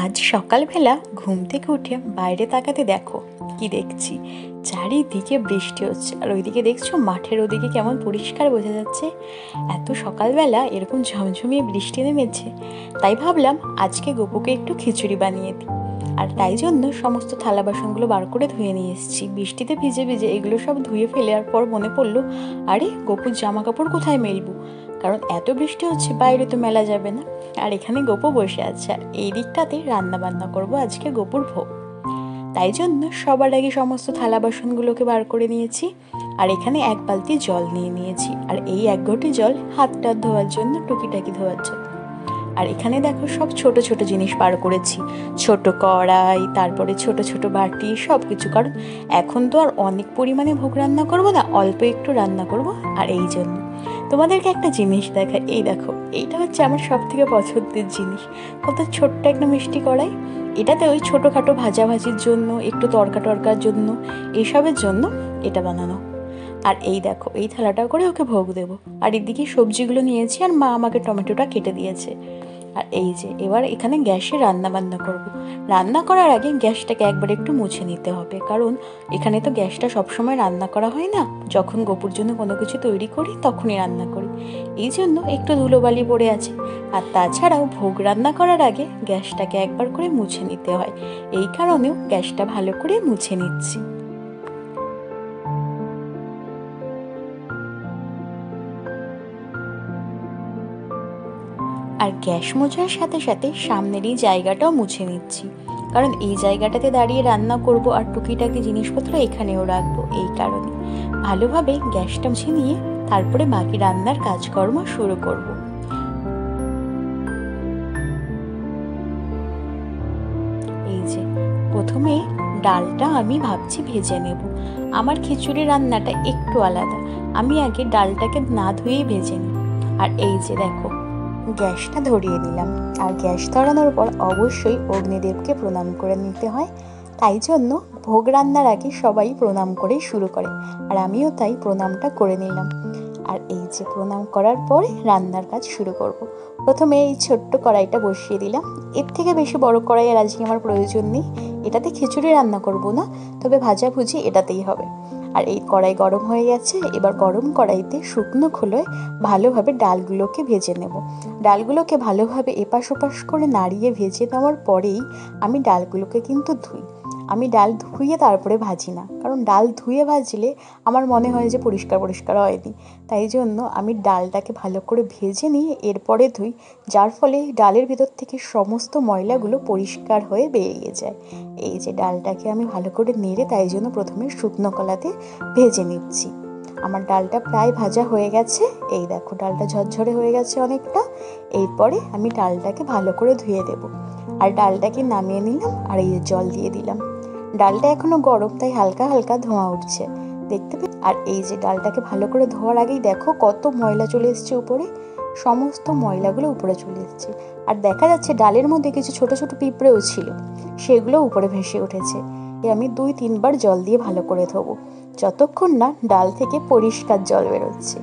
আজ সকালবেলা ঘুম থেকে উঠে বাইরে তাকাতে দেখো কি দেখছি, চারিদিকে বৃষ্টি হচ্ছে। আর ওইদিকে দেখছো মাঠের ওদিকে কেমন পরিষ্কার বোঝা যাচ্ছে। এত সকালবেলা এরকম ঝমঝমিয়ে বৃষ্টি নেমেছে, তাই ভাবলাম আজকে গোপুকে একটু খিচুড়ি বানিয়ে দিই। আর তাই জন্য সমস্ত থালা বাসনগুলো বার করে ধুয়ে নিয়ে এসেছি। বৃষ্টিতে ভিজে ভিজে এগুলো সব ধুয়ে ফেলে আর পর মনে পড়লো, আরে গোপুর জামা কাপড় কোথায় মেলবো, কারণ এত বৃষ্টি হচ্ছে বাইরে তো মেলা যাবে না। আর এখানে গোপু বসে আছে, আর এই দিকটাতে রান্না বান্না করবো আজকে গোপুর ভোগ। তাই জন্য সবার আগে সমস্ত থালা বাসনগুলোকে বার করে নিয়েছি। আর এখানে এক বালতি জল নিয়ে নিয়েছি, আর এই এক ঘটি জল হাত টাত ধোয়ার জন্য, টুকিটাকি ধোয়ার জন্য। আর এখানে দেখো সব ছোট ছোট জিনিস বার করেছি, ছোট কড়াই, তারপরে ছোট ছোট বাটি, সব কিছু। কারণ এখন তো আর অনেক পরিমাণে ভোগ রান্না করবো না, অল্প একটু রান্না করব। আর এই জন্য তোমাদেরকে একটা জিনিস দেখাই, এই দেখো, এইটা হচ্ছে আমার সব থেকে পছন্দের জিনিস। কত ছোট্ট একটা মিষ্টি কড়াই। এটাতে ওই ছোটোখাটো ভাজাভাজির জন্য, একটু তরকা টরকার জন্য, এইসবের জন্য এটা বানানো। আর এই দেখো, এই থালাটা করে ওকে ভোগ দেবো। আর এদিকে সবজিগুলো নিয়েছি, আর মা আমাকে টমেটোটা কেটে দিয়েছে। আর এই যে এবার এখানে গ্যাসে রান্না বান্না করব। রান্না করার আগে গ্যাসটাকে একবার একটু মুছে নিতে হবে, কারণ এখানে তো গ্যাসটা সবসময় রান্না করা হয় না, যখন গোপুর জন্য কোনো কিছু তৈরি করি তখনই রান্না করি, এই জন্য একটু ধুলোবালি পড়ে আছে। আর তাছাড়াও ভোগ রান্না করার আগে গ্যাসটাকে একবার করে মুছে নিতে হয়, এই কারণেও গ্যাসটা ভালো করে মুছে নিচ্ছি। আর গ্যাস মোছার সাথে সাথে সামনের এই জায়গাটাও মুছে নিচ্ছি, কারণ এই জায়গাটাতে দাঁড়িয়ে রান্না করব আর টুকিটাকি জিনিসপত্র এখানেও রাখবো, এই কারণে ভালোভাবে গ্যাসটা মুছে নিয়ে তারপরে বাকি রান্নার কাজকর্ম শুরু করব। এই যে প্রথমে ডালটা আমি ভাবছি ভেজে নেব। আমার খিচুড়ি রান্নাটা একটু আলাদা, আমি আগে ডালটাকে না ধুয়েই ভেজে নিই। আর এই যে দেখো, গ্যাসটা ধরিয়ে দিলাম। আর গ্যাস ধরানোর পর অবশ্যই অগ্নিদেবকে প্রণাম করে নিতে হয়, তাই জন্য ভোগ রান্নার আগে সবাই প্রণাম করেই শুরু করে, আর আমিও তাই প্রণামটা করে নিলাম। আর এই যে প্রণাম করার পরে রান্নার কাজ শুরু করব। প্রথমে এই ছোট্ট কড়াইটা বসিয়ে দিলাম। এর থেকে বেশি বড় কড়াই আর আজকে আমার প্রয়োজন নেই, এটাতে খিচুড়ি রান্না করব না, তবে ভাজাভুজি এটাতেই হবে। আর এই কড়াই গরম হয়ে গেছে, এবার গরম কড়াইতে শুকনো খোলায় ভালোভাবে ডালগুলোকে ভেজে নেব। ডালগুলোকে ভালোভাবে এপাশ ওপাশ করে নাড়িয়ে ভেজে নেওয়ার পরেই আমি ডালগুলোকে কিন্তু ধুই। আমি ডাল ধুয়ে তারপরে ভাজি না, কারণ ডাল ধুয়ে ভাজলে আমার মনে হয় যে পরিষ্কার পরিষ্কার হয়নি, তাই জন্য আমি ডালটাকে ভালো করে ভেজে নিয়ে এরপরে ধুই, যার ফলে ডালের ভেতর থেকে সমস্ত ময়লাগুলো পরিষ্কার হয়ে বেরিয়ে যায়। এই যে ডালটাকে আমি ভালো করে নেড়ে তাই জন্য প্রথমে শুকনো কলাতে ভেজে নিচ্ছি। আমার ডালটা প্রায় ভাজা হয়ে গেছে, এই দেখো ডালটা ঝরঝরে হয়ে গেছে অনেকটা। এরপরে আমি ডালটাকে ভালো করে ধুয়ে দেব। আর ডালটাকে নামিয়ে নিলাম, আর এই জল দিয়ে দিলাম। ডালটা এখনো গরম, তাই হালকা হালকা ধোঁয়া উঠছে, দেখতে পেয়ে। আর এই যে ডালটাকে ভালো করে ধোয়ার আগেই দেখো কত ময়লা চলে এসছে উপরে, সমস্ত ময়লাগুলো উপরে চলে এসছে। আর দেখা যাচ্ছে ডালের মধ্যে কিছু ছোট ছোট পিঁপড়েও ছিল, সেগুলো উপরে ভেসে উঠেছে। আমি 2-3 বার জল দিয়ে ভালো করে ধোবো, যতক্ষণ না ডাল থেকে পরিষ্কার জল বেরোচ্ছে।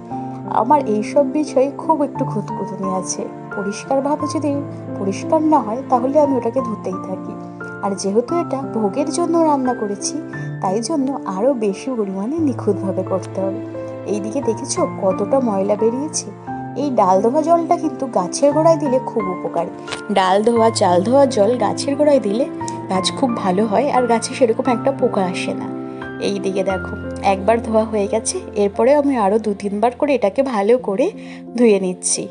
আমার এইসব বিষয়ে খুব একটু খুঁতখুঁতনি আছে, পরিষ্কারভাবে যদি পরিষ্কার না হয় তাহলে আমি ওটাকে ধুতেই থাকি। আর যেহেতু এটা ভোগের জন্য রান্না করেছি, তাই জন্য আরও বেশি পরিমাণে নিখুঁতভাবে করতে হবে। এইদিকে দেখেছো কতটা ময়লা বেরিয়েছে। এই ডাল ধোয়া জলটা কিন্তু গাছের গোড়ায় দিলে খুব উপকারী। ডাল ধোয়া, চাল ধোয়া জল গাছের গোড়ায় দিলে গাছ খুব ভালো হয়, আর গাছে সেরকম একটা পোকা আসে না। এই দিকে দেখো একবার ধোয়া হয়ে গেছে, এরপরে আমি আরও 2-3 বার করে এটাকে ভালো করে ধুয়ে নিচ্ছি।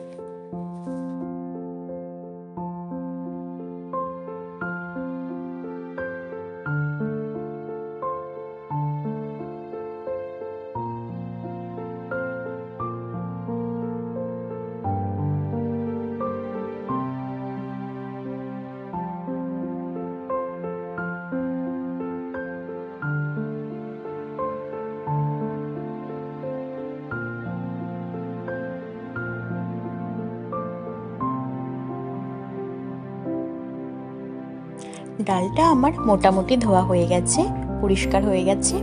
ডালটা আমার মোটামুটি ধোয়া হয়ে গেছে, পরিষ্কার হয়ে গেছে।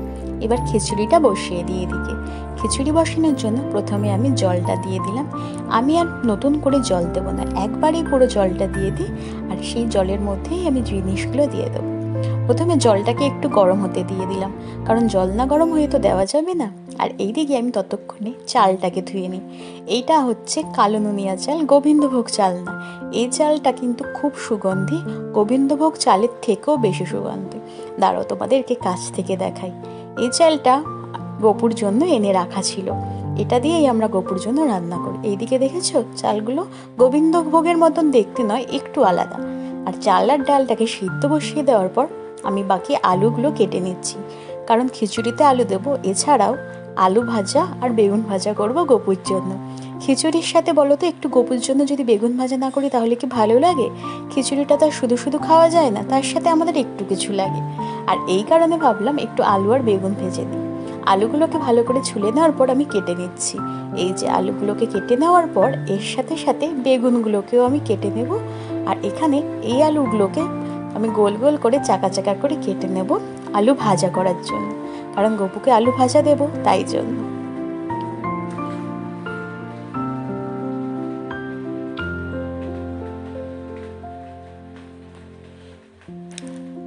এবার খিচুড়িটা বসিয়ে দিই। এদিকে খিচুড়ি বসানোর জন্য প্রথমে আমি জলটা দিয়ে দিলাম। আমি আর নতুন করে জল দেবো না, একবারেই পুরো জলটা দিয়ে দিই, আর সেই জলের মধ্যেই আমি জিনিসগুলো দিয়ে দেবো। প্রথমে জলটাকে একটু গরম হতে দিয়ে দিলাম, কারণ জল না গরম হয়ে তো দেওয়া যাবে না। আর এইদিকে আমি ততক্ষণে চালটাকে ধুয়ে নিই। এইটা হচ্ছে কালো নুনিয়া চাল, গোবিন্দভোগ চাল না। এই চালটা কিন্তু খুব সুগন্ধি, গোবিন্দভোগ চালের থেকেও বেশি সুগন্ধি। দাঁড়াও তোমাদেরকে কাছ থেকে দেখাই। এই চালটা গোপুর জন্য এনে রাখা ছিল, এটা দিয়েই আমরা গোপুর জন্য রান্না করি। এইদিকে দেখেছো চালগুলো গোবিন্দভোগের মতন দেখতে নয়, একটু আলাদা। আর চাল আর ডালটাকে সিদ্ধ বসিয়ে দেওয়ার পর আমি বাকি আলুগুলো কেটে নিচ্ছি, কারণ খিচুড়িতে আলু দেবো। এছাড়াও আলু ভাজা আর বেগুন ভাজা করব গোপুর জন্য। খিচুড়ির সাথে বলো তো, একটু গোপুর জন্য যদি বেগুন ভাজা না করি তাহলে কি ভালো লাগে? খিচুড়িটা তো শুধু শুধু খাওয়া যায় না, তার সাথে আমাদের একটু কিছু লাগে। আর এই কারণে ভাবলাম একটু আলু আর বেগুন ভেজে দিই। আলুগুলোকে ভালো করে ছুলে নেওয়ার পর আমি কেটে নিচ্ছি। এই যে আলুগুলোকে কেটে নেওয়ার পর এর সাথে সাথে বেগুনগুলোকেও আমি কেটে নেব। আর এখানে এই আলুগুলোকে আমি গোল গোল করে চাকা চাকা করে কেটে নেব আলু ভাজা করার জন্য, কারণ গপুকে আলু ভাজা দেব তাই জন্য।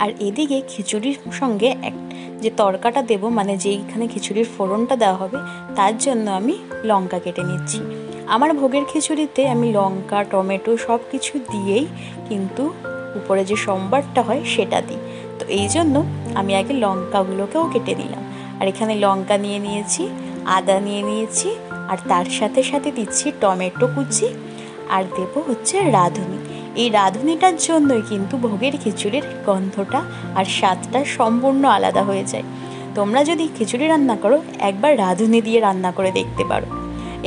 আর এদিকে খিচুড়ির সঙ্গে যে তরকাটা দেব, মানে যেইখানে খিচুড়ির ফোড়নটা দেওয়া হবে, তার জন্য আমি লঙ্কা কেটে নিচ্ছি। আমার ভোগের খিচুড়িতে আমি লঙ্কা টমেটো সব কিছু দিয়েই কিন্তু উপরে যে সম্বারটা হয় সেটা দিই। তো এই জন্য আমি আগে লঙ্কাগুলোকেও কেটে নিলাম। আর এখানে লঙ্কা নিয়ে নিয়েছি, আদা নিয়ে নিয়েছি, আর তার সাথে সাথে দিচ্ছি টমেটো কুচি, আর দেবো হচ্ছে রাঁধুনি। এই রাঁধুনিটার জন্যই কিন্তু ভোগের খিচুড়ির গন্ধটা আর স্বাদটা সম্পূর্ণ আলাদা হয়ে যায়। তোমরা যদি খিচুড়ি রান্না করো একবার রাঁধুনি দিয়ে রান্না করে দেখতে পারো।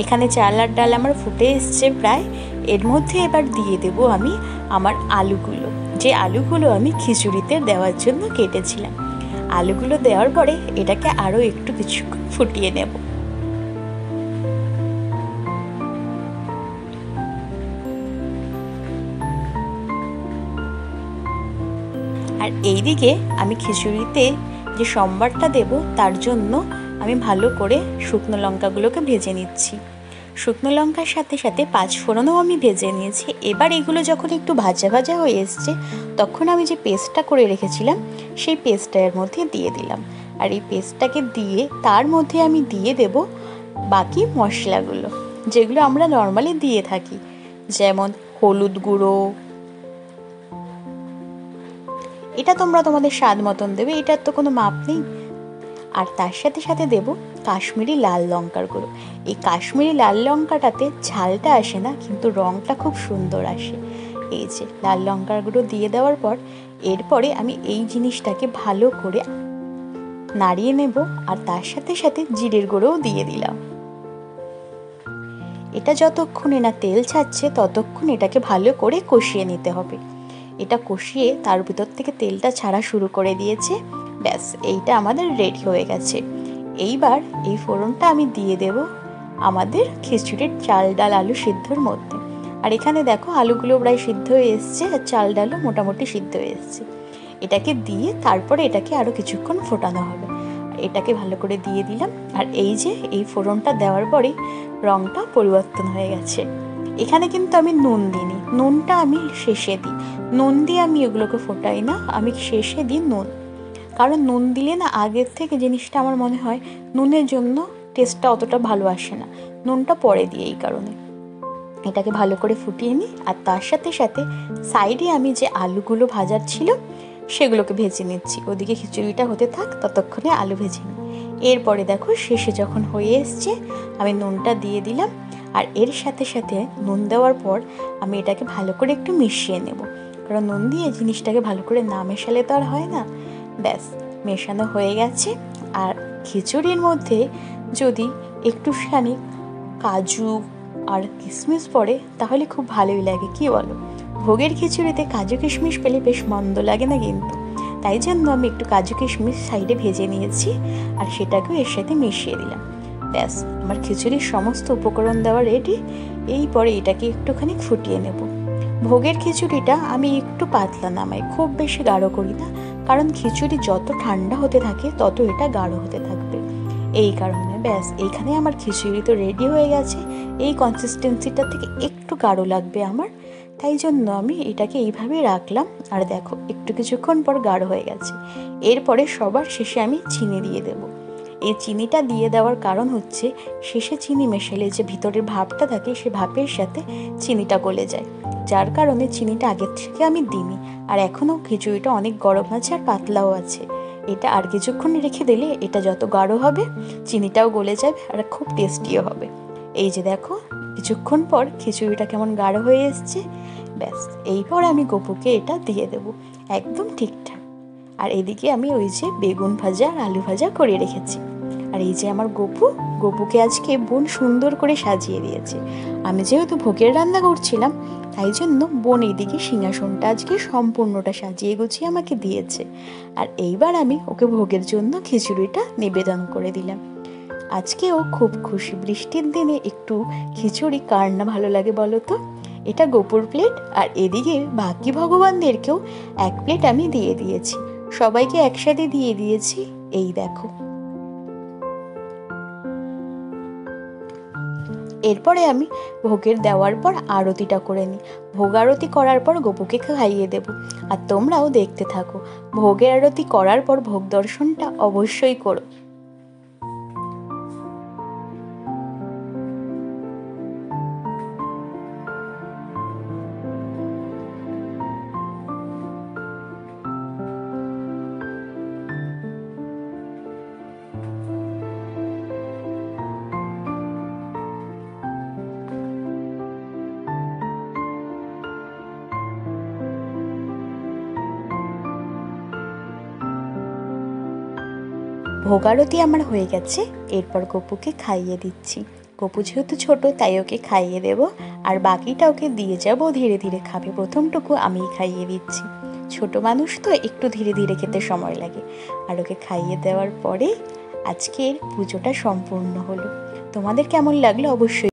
এখানে চাল আর ডাল আমার ফুটে এসছে প্রায়। এর মধ্যে এবার দিয়ে দেবো আমি আমার আলুগুলো, যে আলুগুলো আমি খিচুড়িতে দেওয়ার জন্য কেটেছিলাম। আলুগুলো দেওয়ার পরে এটাকে আরও একটু কিছুক্ষণ ফুটিয়ে নেব। আর এইদিকে আমি খিচুড়িতে যে সম্বারটা দেব তার জন্য আমি ভালো করে শুকনো লঙ্কাগুলোকে ভেজে নিচ্ছি। শুকনো লঙ্কার সাথে সাথে পাঁচফোড়নও আমি ভেজে নিয়েছি। এবার এগুলো যখন একটু ভাজা ভাজা হয়ে এসছে, তখন আমি যে পেস্টটা করে রেখেছিলাম সেই পেস্টটা এর মধ্যে দিয়ে দিলাম। আর এই পেস্টটাকে দিয়ে তার মধ্যে আমি দিয়ে দেব বাকি মশলাগুলো, যেগুলো আমরা নর্মালি দিয়ে থাকি, যেমন হলুদ গুঁড়ো, এটা তোমরা তোমাদের স্বাদ মতন দেবে, এটার তো কোনো মাপ নেই। আর তার সাথে সাথে দেব কাশ্মীরি লাল লঙ্কার গুঁড়ো। এই কাশ্মীরি লাল লঙ্কাটাতে ঝালটা আসে না, কিন্তু রঙটা খুব সুন্দর আসে। এই যে লাল লঙ্কার গুঁড়ো দিয়ে দেওয়ার পর এরপরে আমি এই জিনিসটাকে ভালো করে নাড়িয়ে নেব। আর তার সাথে সাথে জিরের গুঁড়োও দিয়ে দিলাম। এটা যতক্ষণে না তেল ছাড়ছে ততক্ষণ এটাকে ভালো করে কষিয়ে নিতে হবে। এটা কষিয়ে তার ভিতর থেকে তেলটা ছাড়া শুরু করে দিয়েছে। ব্যাস, এইটা আমাদের রেডি হয়ে গেছে। এইবার এই ফোড়নটা আমি দিয়ে দেব আমাদের খিচুড়ির চাল ডাল আলু সিদ্ধর মধ্যে। আর এখানে দেখো আলুগুলো প্রায় সিদ্ধ হয়ে এসছে, আর চাল ডালও মোটামুটি সিদ্ধ হয়ে এসছে। এটাকে দিয়ে তারপরে এটাকে আরও কিছুক্ষণ ফোটানো হবে। এটাকে ভালো করে দিয়ে দিলাম। আর এই যে এই ফোড়নটা দেওয়ার পরেই রঙটা পরিবর্তন হয়ে গেছে। এখানে কিন্তু আমি নুন দিইনি, নুনটা আমি শেষে দিই। নুন দিয়ে আমি এগুলোকে ফোটাই না, আমি শেষে দিই নুন। কারণ নুন দিলে না আগের থেকে জিনিসটা আমার মনে হয় নুনের জন্য টেস্টটা অতটা ভালো আসে না, নুনটা পরে দিয়ে। এই কারণে এটাকে ভালো করে ফুটিয়ে নিই। আর তার সাথে সাথে সাইডে আমি যে আলুগুলো ভাজার ছিল সেগুলোকে ভেজে নিচ্ছি। ওদিকে খিচুড়িটা হতে থাক, ততক্ষণে আলু ভেজে নিই। এরপরে দেখো শেষে যখন হয়ে এসছে আমি নুনটা দিয়ে দিলাম। আর এর সাথে সাথে নুন দেওয়ার পর আমি এটাকে ভালো করে একটু মিশিয়ে নেব, কারণ নুন দিয়ে জিনিসটাকে ভালো করে না মেশালে তো আর হয় না। ব্যাস, মেশানো হয়ে গেছে। আর খিচুড়ির মধ্যে যদি একটুখানি কাজু আর কিশমিশ পড়ে তাহলে খুব ভালোই লাগে, কি বলো? ভোগের খিচুড়িতে কাজু কিশমিশ পেলে বেশ মন্দ লাগে না কিন্তু। তাই জন্য আমি একটু কাজু কিশমিশ সাইডে ভেজে নিয়েছি, আর সেটাকেও এর সাথে মিশিয়ে দিলাম। ব্যাস, আমার খিচুড়ির সমস্ত উপকরণ দেওয়া রেডি। এরপরে এটাকে একটুখানি ফুটিয়ে নেব। ভোগের খিচুড়িটা আমি একটু পাতলা নামাই, খুব বেশি গাঢ় করি না, কারণ খিচুড়ি যত ঠান্ডা হতে থাকে তত এটা গাঢ় হতে থাকে। এই কারণে। ব্যাস, এইখানে আমার খিচুড়ি তো রেডি হয়ে গেছে। এই কনসিস্টেন্সিটা থেকে একটু গাঢ় লাগবে আমার, তাই জন্য আমি এটাকে এইভাবেই রাখলাম। আর দেখো একটু কিছুক্ষণ পর গাঢ় হয়ে গেছে। এরপরে সবার শেষে আমি চিনি দিয়ে দেব। এই চিনিটা দিয়ে দেওয়ার কারণ হচ্ছে শেষে চিনি মেশালে যে ভিতরের ভাপটা থাকে সে ভাপের সাথে চিনিটা গলে যায়, যার কারণে চিনিটা আগের থেকে আমি দিইনি। আর এখনও খিচুড়িটা অনেক গরম আছে আর পাতলাও আছে। এটা আর কিছুক্ষণ রেখে দিলে এটা যত গাঢ় হবে চিনিটাও গলে যাবে আর খুব টেস্টিও হবে। এই যে দেখো কিছুক্ষণ পর খিচুড়িটা কেমন গাঢ় হয়ে এসছে। ব্যাস, এইপর আমি গপুকে এটা দিয়ে দেবো একদম ঠিকঠাক। আর এদিকে আমি ওই যে বেগুন ভাজা আর আলু ভাজা করে রেখেছি। আর এই যে আমার গপুকে আজকে বোন সুন্দর করে সাজিয়ে দিয়েছে। আমি যেহেতু ভোগের রান্না করছিলাম তাই জন্য বোন এইদিকে সিংহাসনটা আজকে সম্পূর্ণটা সাজিয়ে গুছিয়ে আমাকে দিয়েছে। আর এইবার আমি ওকে ভোগের জন্য খিচুড়িটা নিবেদন করে দিলাম। আজকে ও খুব খুশি। বৃষ্টির দিনে একটু খিচুড়ি কার না ভালো লাগে বলো তো। এটা গপুর প্লেট, আর এদিকে বাকি ভগবানদেরকেও এক প্লেট আমি দিয়ে দিয়েছি। সবাইকে একসাথে দিয়ে দিয়েছি। এই দেখো, এরপরে আমি ভোগের দেওয়ার পর আরতিটা করে নিই। ভোগ আরতি করার পর গপুকে খাইয়ে দেব। আর তোমরাও দেখতে থাকো। ভোগের আরতি করার পর ভোগ দর্শনটা অবশ্যই করো। ভোগারতি আমার হয়ে গেছে। এরপর গপুকে খাইয়ে দিচ্ছি। গপু যেহেতু ছোট তাই ওকে খাইয়ে দেব, আর বাকিটা ওকে দিয়ে যাব, ধীরে ধীরে খাবে। প্রথমটুকু আমিই খাইয়ে দিচ্ছি। ছোট মানুষ তো একটু ধীরে ধীরে খেতে সময় লাগে। আর ওকে খাইয়ে দেওয়ার পরে আজকের পুজোটা সম্পূর্ণ হলো। তোমাদের কেমন লাগলো অবশ্যই